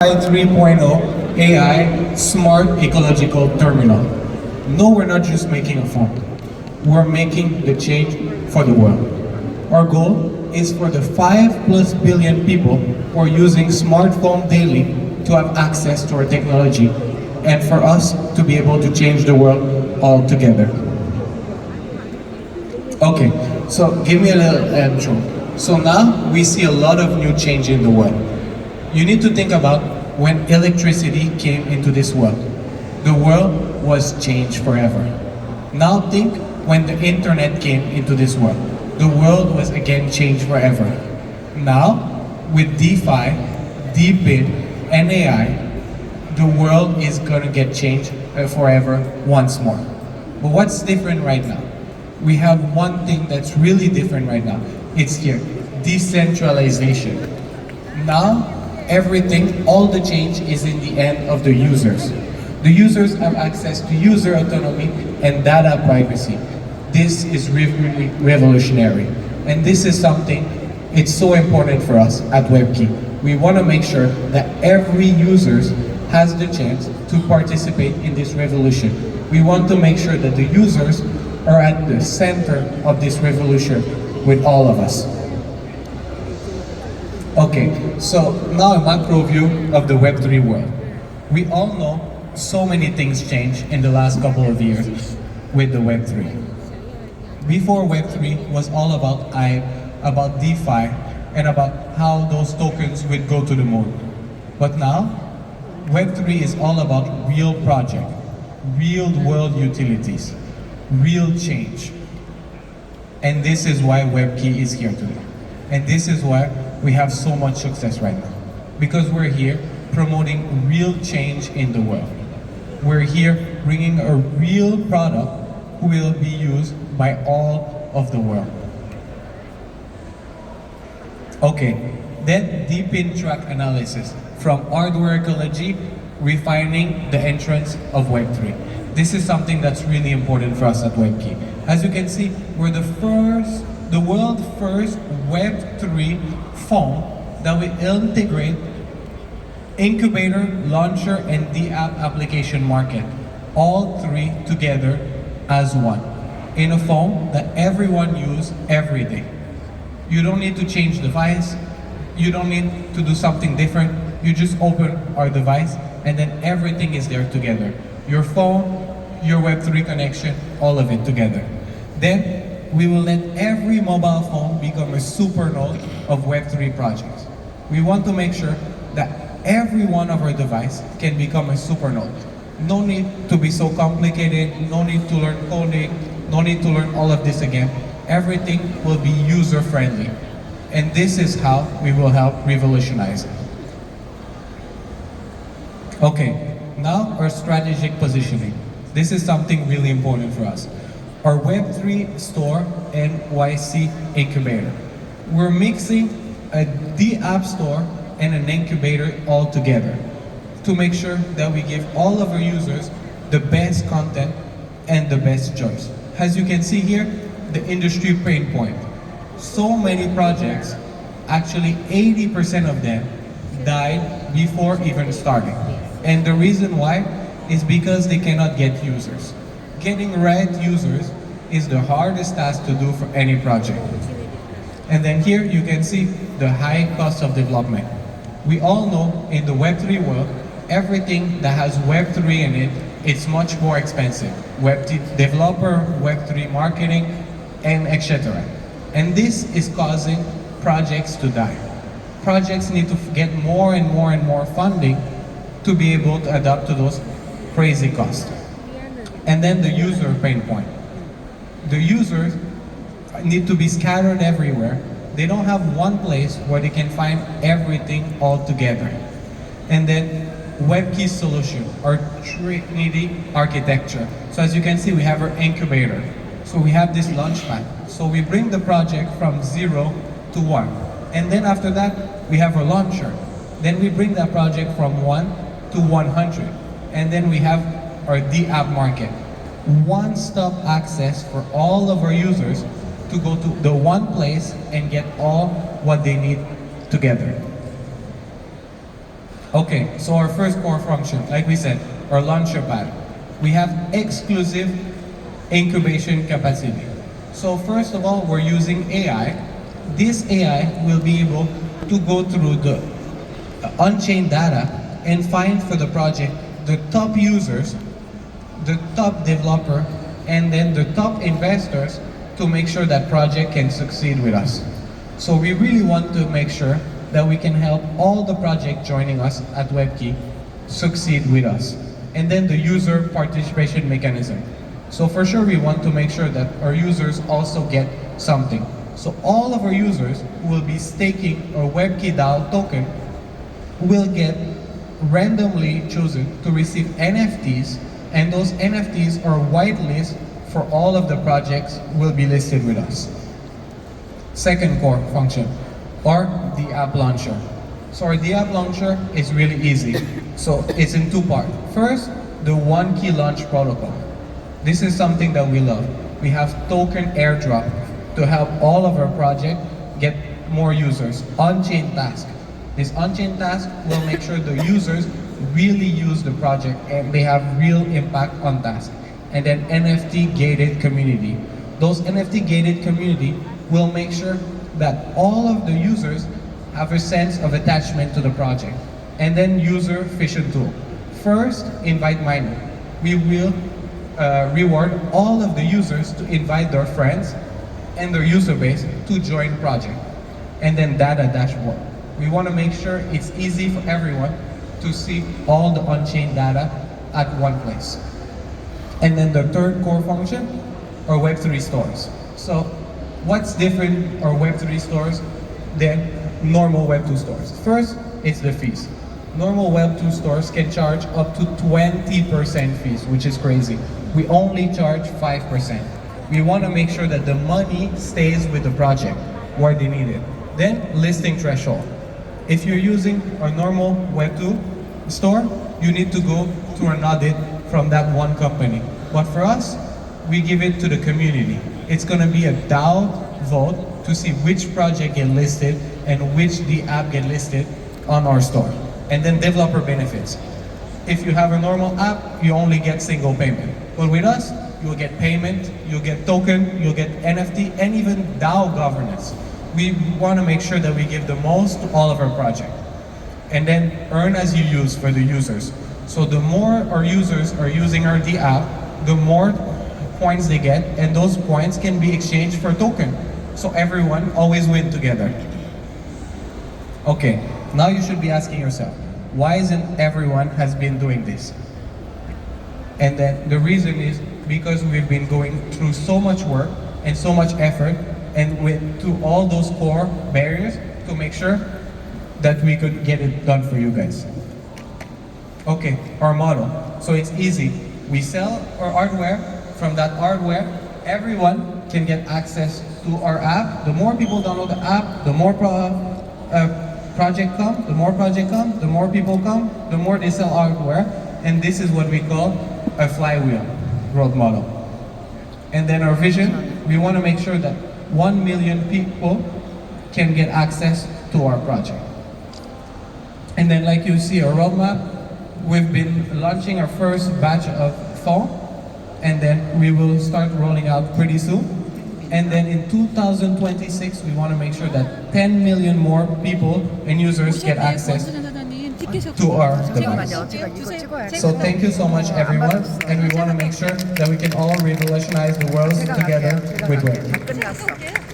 DeFi 3.0 AI Smart Ecological Terminal. No, we're not just making a phone. We're making the change for the world. Our goal is for the 5+ billion people who are using smartphone daily to have access to our technology and for us to be able to change the world all together. Okay, so give me a little intro. So now we see a lot of new change in the world. You need to think about when electricity came into this world. The world was changed forever. Now think when the internet came into this world. The world was again changed forever. Now, with DeFi, Depin, and AI, the world is going to get changed forever once more. But what's different right now? We have one thing that's really different right now. It's here, decentralization. Now, everything, all the change is in the end of the users. The users have access to user autonomy and data privacy. This is really revolutionary. And this is something, it's so important for us at WebKey. We want to make sure that every user has the chance to participate in this revolution. We want to make sure that the users are at the center of this revolution with all of us. Okay, so now a macro view of the Web3 world. We all know so many things changed in the last couple of years with the Web3. Before Web3 was all about hype, about DeFi, and about how those tokens would go to the moon. But now, Web3 is all about real project, real world utilities, real change. And this is why WebKey is here today. And this is why we have so much success right now. Because we're here promoting real change in the world. We're here bringing a real product who will be used by all of the world. Okay, then Depin track analysis from hardware ecology, refining the entrance of Web3. This is something that's really important for us at WebKey. As you can see, we're the world's first Web3 phone that will integrate incubator, launcher, and the app application market, all three together as one, in a phone that everyone uses every day. You don't need to change device, you don't need to do something different, you just open our device and then everything is there together. Your phone, your Web3 connection, all of it together. Then we will let every mobile phone become a super node of Web3 projects. We want to make sure that every one of our devices can become a super node. No need to be so complicated, no need to learn coding, no need to learn all of this again. Everything will be user-friendly. And this is how we will help revolutionize it. Okay, now our strategic positioning. This is something really important for us. Our Web3 store NYC incubator. We're mixing the app store and an incubator all together to make sure that we give all of our users the best content and the best choice. As you can see here, the industry pain point. So many projects, actually 80% of them died before even starting. And the reason why is because they cannot get users. Getting right users is the hardest task to do for any project. And then here you can see the high cost of development. We all know in the Web3 world, everything that has Web3 in it, it's much more expensive. Web3 developer, Web3 marketing, and etc. And this is causing projects to die. Projects need to get more and more and more funding to be able to adapt to those crazy costs. And then the user pain point. The users need to be scattered everywhere. They don't have one place where they can find everything all together. And then WebKey solution, our Trinity architecture. So as you can see, we have our incubator. So we have this launchpad. So we bring the project from 0 to 1. And then after that, we have our launcher. Then we bring that project from 1 to 100. And then we have our the-app market. One-stop access for all of our users to go to the one place and get all what they need together. Okay, so our first core function, like we said, our launcher pad. We have exclusive incubation capacity. So first of all, we're using AI. This AI will be able to go through the on-chain data and find for the project the top users, the top developer, and then the top investors to make sure that project can succeed with us. So we really want to make sure that we can help all the project joining us at WebKey succeed with us. And then the user participation mechanism. So for sure we want to make sure that our users also get something. So all of our users will be staking our WebKey DAO token, will get randomly chosen to receive NFTs, and those NFTs are whitelist for all of the projects will be listed with us. Second core function, or the app launcher. So our the app launcher is really easy. So it's in two parts. First, the one key launch protocol. This is something that we love. We have token airdrop to help all of our project get more users. On-chain task. This on-chain task will make sure the users really use the project and they have real impact on task. And then NFT gated community. Those NFT gated community will make sure that all of the users have a sense of attachment to the project. And then user efficient tool. First, invite miner. We will reward all of the users to invite their friends and their user base to join project. And then data dashboard. We want to make sure it's easy for everyone to see all the on-chain data at one place. And then the third core function are Web3 stores. So what's different are Web3 stores than normal Web2 stores? First, it's the fees. Normal Web2 stores can charge up to 20% fees, which is crazy. We only charge 5%. We want to make sure that the money stays with the project where they need it. Then, listing threshold. If you're using a normal Web2 store, you need to go through an audit from that one company. But for us, we give it to the community. It's going to be a DAO vote to see which project get listed and which the app get listed on our store. And then developer benefits. If you have a normal app, you only get single payment. But with us, you'll get payment, you'll get token, you'll get NFT, and even DAO governance. We want to make sure that we give the most to all of our project. And then earn as you use for the users. So the more our users are using our D app, the more points they get, and those points can be exchanged for token. So everyone always win together. Okay, now you should be asking yourself, why isn't everyone has been doing this? And then the reason is because we've been going through so much work and so much effort and went through all those core barriers to make sure that we could get it done for you guys. Okay, our model. So it's easy. We sell our hardware. From that hardware, everyone can get access to our app. The more people download the app, the more project come, the more project come, the more people come, the more they sell hardware. And this is what we call a flywheel growth model. And then our vision, we want to make sure that 1 million people can get access to our project. And then like you see our roadmap, we've been launching our first batch of phone, and then we will start rolling out pretty soon. And then in 2026, we want to make sure that 10 million more people and users get access to our device. So thank you so much everyone, and we want to make sure that we can all revolutionize the world together with web.